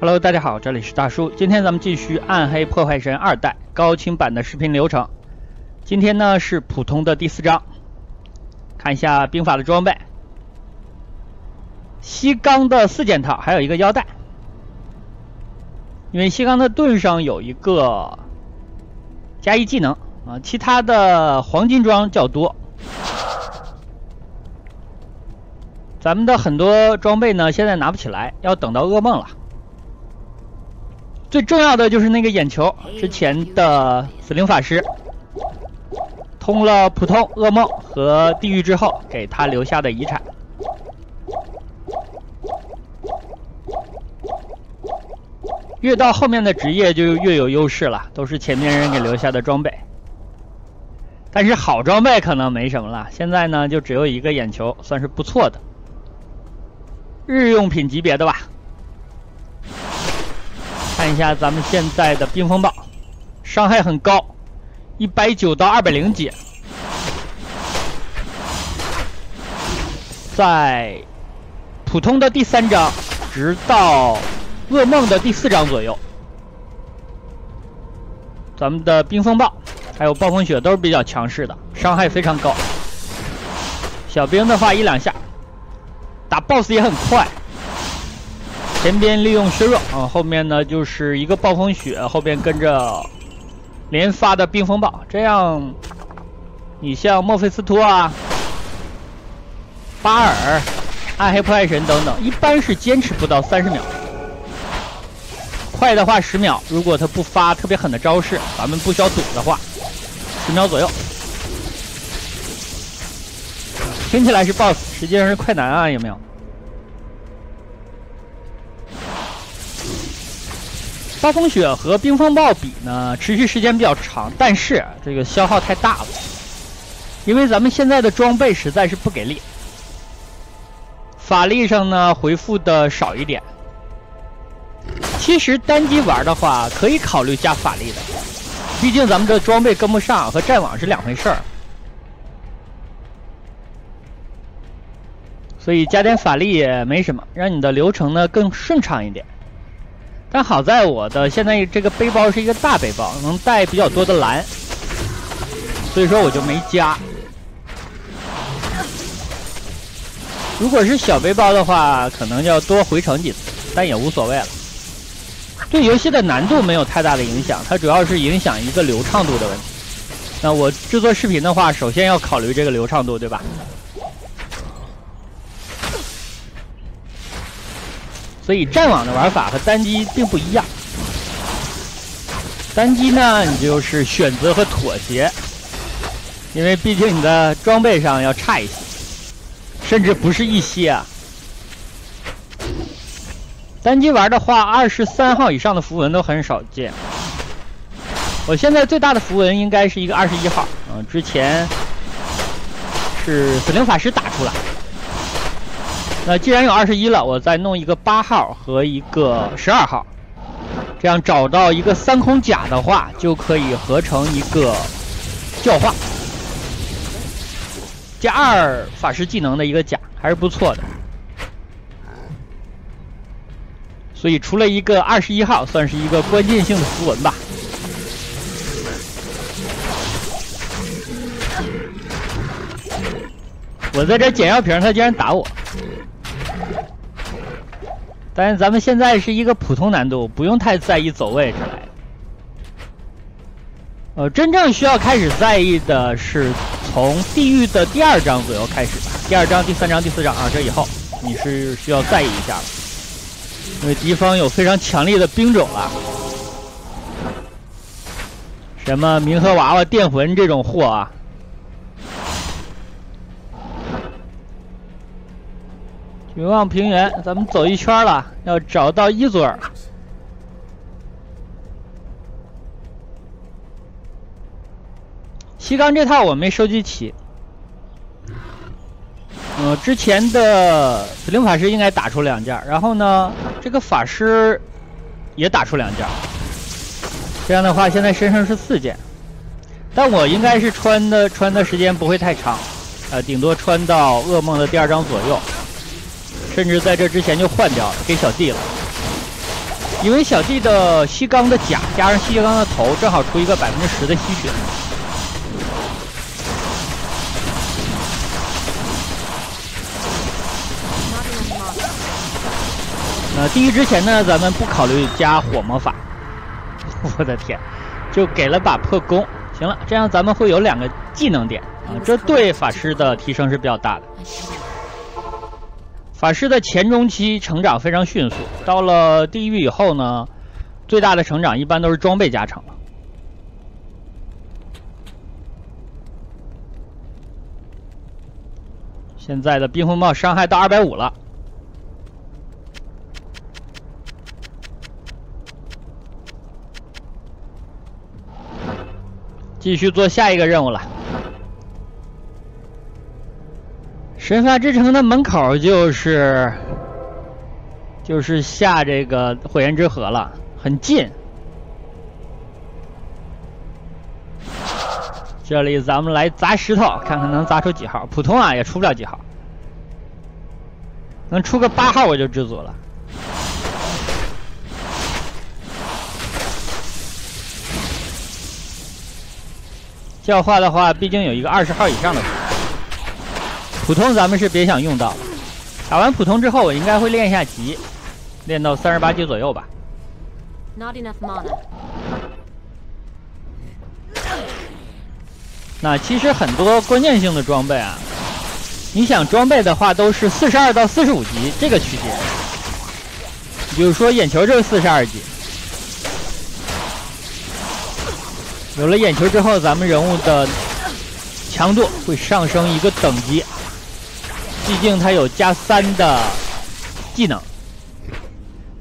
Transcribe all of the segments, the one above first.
Hello， 大家好，这里是大叔。今天咱们继续《暗黑破坏神2代》高清版的视频流程。今天呢是普通的第4章，看一下兵法的装备：西刚的4件套，还有一个腰带。因为西刚的盾上有一个加1技能啊，其他的黄金装较多。咱们的很多装备呢，现在拿不起来，要等到噩梦了。最重要的就是那个眼球，之前的死灵法师通了普通、噩梦和地狱之后给他留下的遗产。越到后面的职业就越有优势了，都是前面人给留下的装备。但是好装备可能没什么了，现在呢就只有一个眼球，算是不错的日用品级别的吧。看一下咱们现在的冰风暴，伤害很高，190到200几，在普通的第3章直到噩梦的第4章左右，咱们的冰风暴还有暴风雪都是比较强势的，伤害非常高。小兵的话1-2下，打 BOSS 也很快。前边利用削弱啊，后面呢就是一个暴风雪，后边跟着连发的冰风暴，这样你像墨菲斯托啊、巴尔、暗黑破坏神等等，一般是坚持不到30秒，快的话10秒。如果他不发特别狠的招式，咱们不需要躲的话，10秒左右。听起来是 BOSS， 实际上是快男啊，有没有？暴风雪和冰风暴比呢，持续时间比较长，但是这个消耗太大了，因为咱们现在的装备实在是不给力。法力上呢回复的少一点，其实单机玩的话可以考虑加法力的，毕竟咱们的装备跟不上，和战网是2回事儿。所以加点法力也没什么，让你的流程呢更顺畅一点。但好在我的现在这个背包是一个大背包，能带比较多的蓝，所以说我就没加。如果是小背包的话，可能要多回城几次，但也无所谓了。对游戏的难度没有太大的影响，它主要是影响一个流畅度的问题。那我制作视频的话，首先要考虑这个流畅度，对吧？所以战网的玩法和单机并不一样。单机呢，你就是选择和妥协，因为毕竟你的装备上要差一些，甚至不是一些啊。单机玩的话，23号以上的符文都很少见。我现在最大的符文应该是一个21号，之前是死灵法师打出来。那既然有21了，我再弄一个8号和一个12号，这样找到一个3孔甲的话，就可以合成一个教化加2法师技能的一个甲，还是不错的。所以除了一个21号，算是一个关键性的符文吧。我在这捡药瓶，他竟然打我。但是咱们现在是一个普通难度，不用太在意走位之类的。真正需要开始在意的是从地狱的第2章左右开始吧。第2章、第3章、第4章啊，这以后你是需要在意一下的，因为敌方有非常强烈的兵种了，什么冥河娃娃、电魂这种货啊。绝望平原，咱们走一圈了，要找到伊佐尔。西刚这套我没收集齐，之前的死灵法师应该打出2件，然后呢，这个法师也打出2件，这样的话现在身上是4件，但我应该是穿的时间不会太长，顶多穿到噩梦的第2章左右。甚至在这之前就换掉了，给小弟了。因为小弟的吸钢的甲加上吸钢的头，正好出一个10%的吸血。地狱之前呢，咱们不考虑加火魔法。我的天，就给了把破弓。行了，这样咱们会有2个技能点啊，这对法师的提升是比较大的。法师的前中期成长非常迅速，到了地狱以后呢，最大的成长一般都是装备加成了。现在的冰风暴伤害到250了。继续做下一个任务了。神罚之城的门口就是下这个火焰之河了，很近。这里咱们来砸石头，看看能砸出几号。普通啊也出不了几号，能出个8号我就知足了。教化的话，毕竟有一个20号以上的普通，咱们是别想用到。打完普通之后，我应该会练一下级，练到38级左右吧。Not enough mana. 那其实很多关键性的装备啊，你想装备的话，都是42到45级这个区间。比如说眼球就是42级。有了眼球之后，咱们人物的强度会上升一个等级，毕竟它有+3的技能，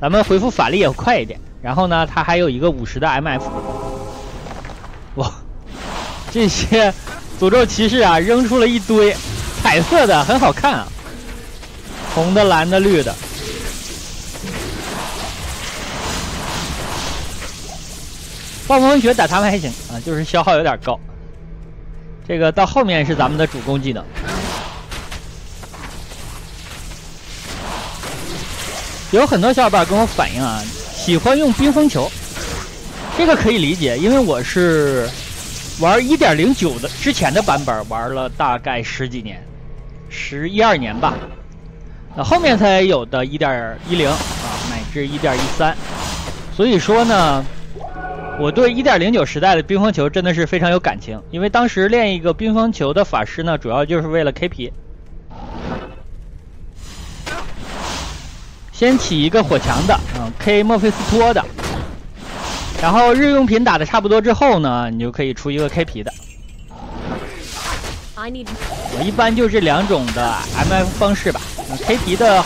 咱们回复法力也快一点。然后呢，它还有一个50的 MF。哇，这些诅咒骑士啊，扔出了一堆彩色的，很好看啊，红的、蓝的、绿的。暴风雪打他们还行啊，就是消耗有点高。这个到后面是咱们的主攻技能。有很多小伙伴跟我反映啊，喜欢用冰封球，这个可以理解，因为我是玩 1.09 的之前的版本，玩了大概10几年，11、12年吧。后面才有的 1.10 啊，乃至 1.13。所以说呢，我对 1.09 时代的冰封球真的是非常有感情，因为当时练一个冰封球的法师呢，主要就是为了 KP。先起一个火墙的，K 墨菲斯托的，然后日用品打的差不多之后呢，你就可以出一个 KP 的。我一般就这2种的 MF 方式吧。KP 的，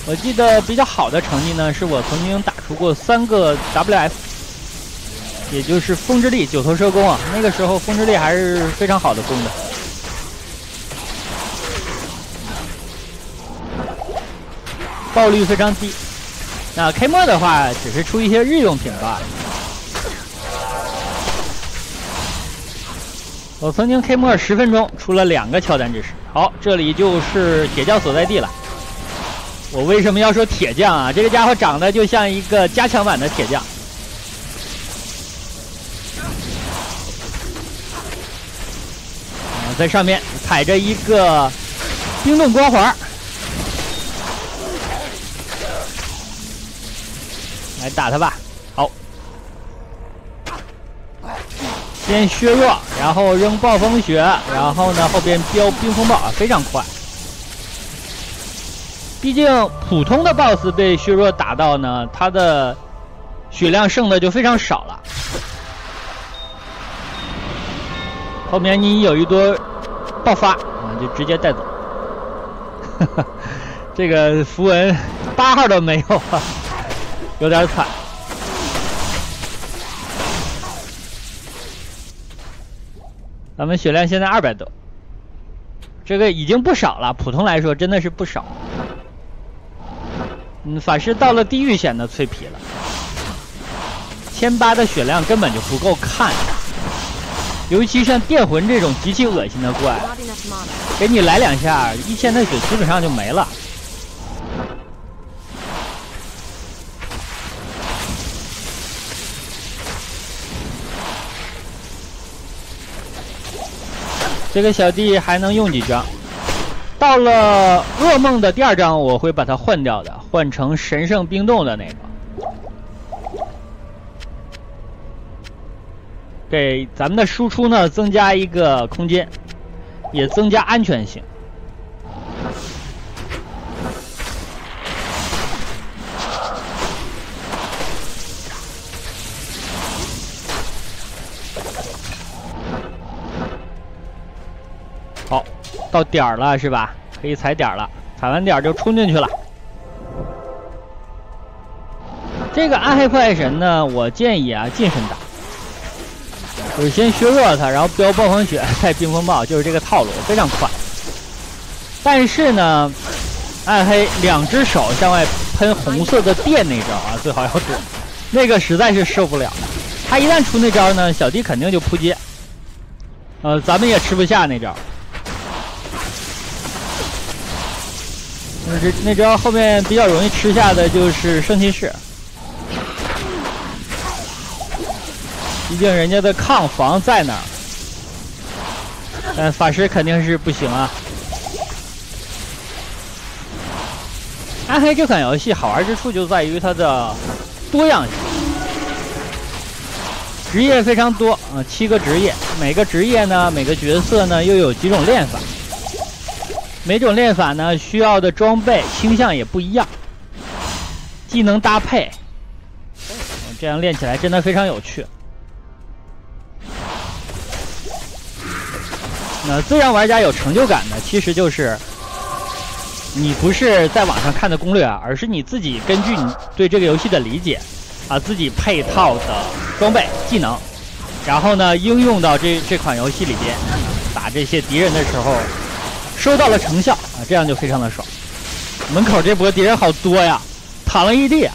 我记得比较好的成绩呢，是我曾经打出过3个 WF。也就是风之力9头蛇弓啊，那个时候风之力还是非常好的弓的。爆率非常低。那 K 墨的话，只是出一些日用品罢了。我曾经 K 墨10分钟出了2个乔丹之石。好，这里就是铁匠所在地了。我为什么要说铁匠啊？这个家伙长得就像一个加强版的铁匠。在上面踩着一个冰冻光环，来打他吧。好，先削弱，然后扔暴风雪，然后呢后边飙冰风暴啊，非常快。毕竟普通的 BOSS 被削弱打到呢，他的血量剩的就非常少了。后面你有一多爆发啊，就直接带走。这个符文8号都没有啊，有点惨。咱们血量现在200多，这个已经不少了，普通来说真的是不少。法师到了地狱显得脆皮了，1800的血量根本就不够看。尤其像电魂这种极其恶心的怪，给你来2下，1000的血基本上就没了。这个小弟还能用几张？到了噩梦的第2章，我会把它换掉的，换成神圣冰冻的那个，给咱们的输出呢增加一个空间，也增加安全性。好，到点儿了是吧？可以踩点儿了，踩完点儿就冲进去了。这个暗黑破坏神呢，我建议啊近身打，就是先削弱它，然后飙暴风雪，再冰风暴，就是这个套路，非常快。但是呢，暗黑2只手向外喷红色的电那招啊，最好要躲，那个实在是受不了。他一旦出那招呢，小弟肯定就扑街，咱们也吃不下那招。那招后面比较容易吃下的就是圣骑士，毕竟人家的抗防在那儿，但法师肯定是不行啊。暗黑这款游戏好玩之处就在于它的多样性，职业非常多啊，7个职业，每个职业呢，每个角色呢又有几种练法。每种练法呢需要的装备倾向也不一样，技能搭配，这样练起来真的非常有趣。那最让玩家有成就感的，其实就是你不是在网上看的攻略啊，而是你自己根据你对这个游戏的理解啊，自己配套的装备技能，然后呢应用到这款游戏里边，打这些敌人的时候收到了成效啊，这样就非常的爽。门口这波敌人好多呀，躺了一地啊。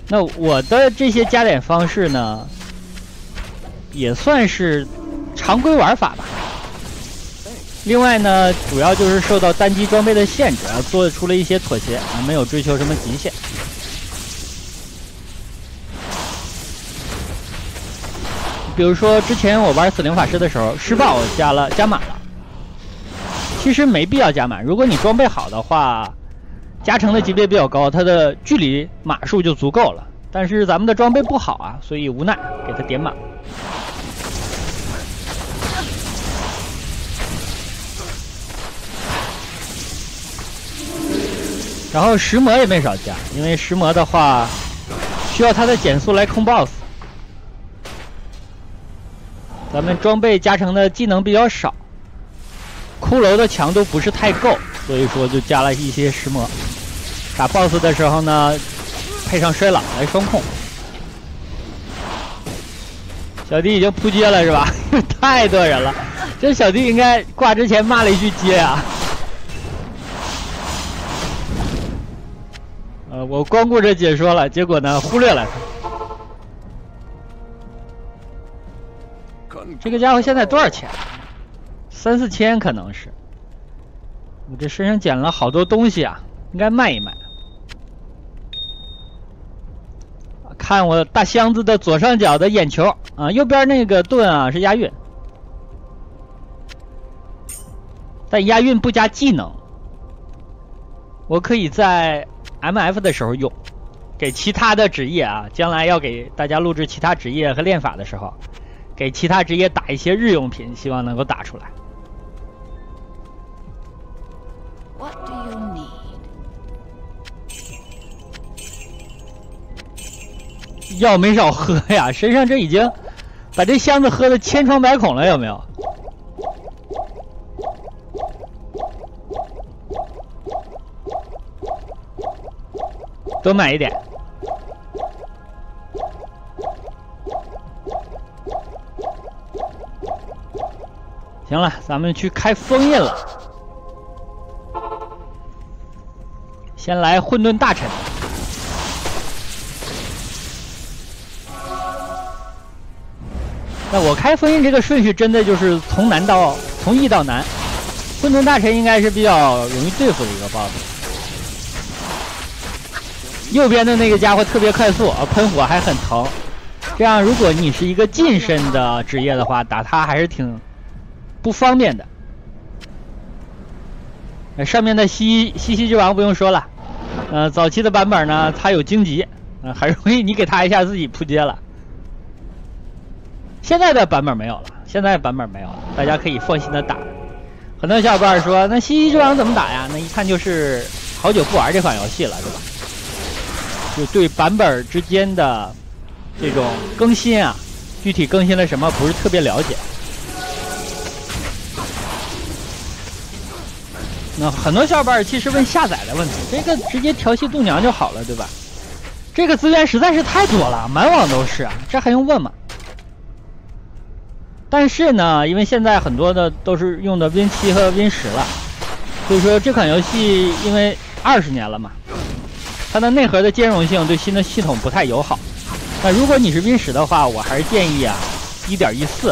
那我的这些加点方式呢，也算是常规玩法吧。另外呢，主要就是受到单机装备的限制啊，做出了一些妥协啊，没有追求什么极限。比如说之前我玩死灵法师的时候，施暴我加满了，其实没必要加满。如果你装备好的话，加成的级别比较高，它的距离码数就足够了。但是咱们的装备不好啊，所以无奈给它点满。然后石魔也没少加，因为石魔的话需要它的减速来控 BOSS。咱们装备加成的技能比较少，骷髅的强度不是太够，所以说就加了一些石魔。打 BOSS 的时候呢，配上衰老来双控。小弟已经扑街了是吧？太多人了，这小弟应该挂之前骂了一句街啊。我光顾着解说了，结果呢忽略了他。这个家伙现在多少钱？3、4千可能是。我这身上捡了好多东西啊，应该卖一卖。看我大箱子的左上角的眼球啊，右边那个盾啊是押韵，但押韵不加技能，我可以在 MF 的时候用，给其他的职业啊，将来要给大家录制其他职业和练法的时候，给其他职业打一些日用品，希望能够打出来。What do you need? 药没少喝呀，身上这已经把这箱子喝的千疮百孔了，有没有？多买一点。行了，咱们去开封印了。先来混沌大臣。那我开封印这个顺序真的就是从易到难。混沌大臣应该是比较容易对付的一个 BOSS。右边的那个家伙特别快速啊，喷火还很疼。这样如果你是一个近身的职业的话，打他还是挺不方便的。上面的西之王不用说了，早期的版本呢，他有荆棘，很容易你给他一下自己扑街了。现在的版本没有了，大家可以放心的打。很多小伙伴说，那西之王怎么打呀？那一看就是好久不玩这款游戏了，对吧？就对版本之间的这种更新啊，具体更新了什么不是特别了解。那很多小伙伴其实问下载的问题，这个直接调戏度娘就好了，对吧？这个资源实在是太多了，满网都是啊，这还用问吗？但是呢，因为现在很多的都是用的 Win7 和 Win10了，所以说这款游戏因为20年了嘛，它的内核的兼容性对新的系统不太友好。那如果你是 Win10的话，我还是建议啊 1.14、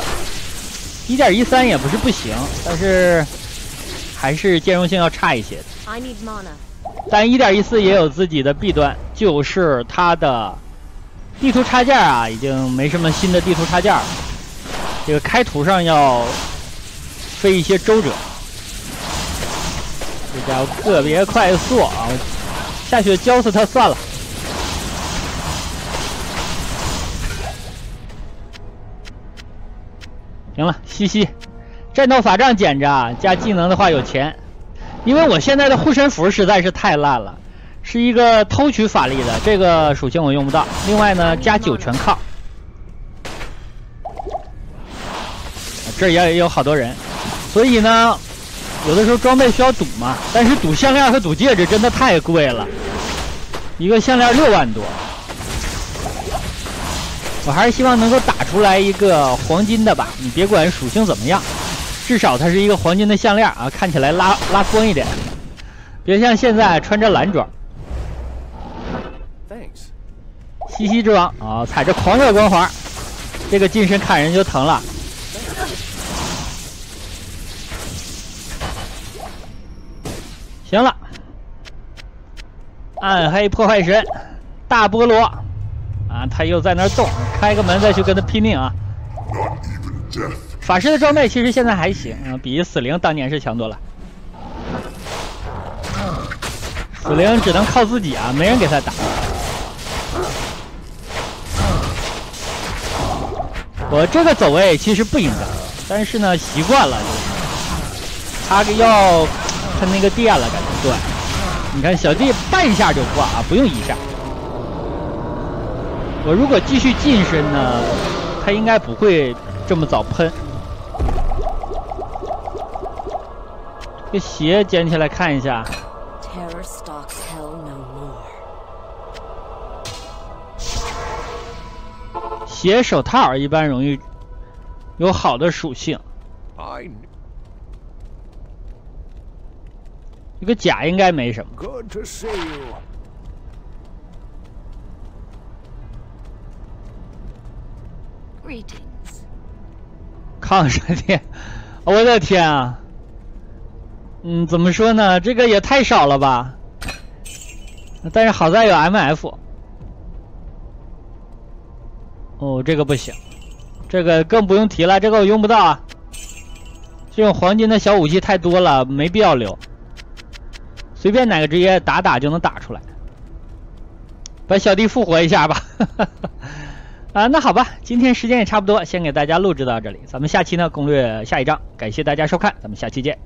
1.13也不是不行，但是还是兼容性要差一些的。但 1.14 也有自己的弊端，就是它的地图插件啊，已经没什么新的地图插件了。这个开图上要费一些周折，这家伙特别快速啊！下去浇死他算了。行了，西，战斗法杖捡着啊，加技能的话有钱。因为我现在的护身符实在是太烂了，是一个偷取法力的，这个属性我用不到。另外呢，加9全抗。这也有好多人，所以呢，有的时候装备需要赌嘛，但是赌项链和赌戒指真的太贵了，一个项链6万多。我还是希望能够打出来一个黄金的吧，你别管属性怎么样，至少它是一个黄金的项链啊，看起来拉风一点，别像现在穿着蓝装。西之王啊，踩着狂热光环，这个近身看人就疼了。行了，暗黑破坏神大菠萝啊，他又在那儿动，开个门再去跟他拼命啊！法师的装备其实现在还行，比死灵当年是强多了。死灵只能靠自己啊，没人给他打。我这个走位其实不应该，但是呢习惯了，就是他要他那个电了，感觉对。你看小弟半下就挂啊，不用1下。我如果继续近身呢，他应该不会这么早喷。这鞋捡起来看一下。鞋手套一般容易有好的属性。这个甲应该没什么。抗闪电，我的天啊！怎么说呢？这个也太少了吧？但是好在有 MF。哦，这个不行，这个更不用提了，这个我用不到啊。这种黄金的小武器太多了，没必要留。随便哪个职业打就能打出来。把小弟复活一下吧。啊，那好吧，今天时间也差不多，先给大家录制到这里，咱们下期呢攻略下一章，感谢大家收看，咱们下期见。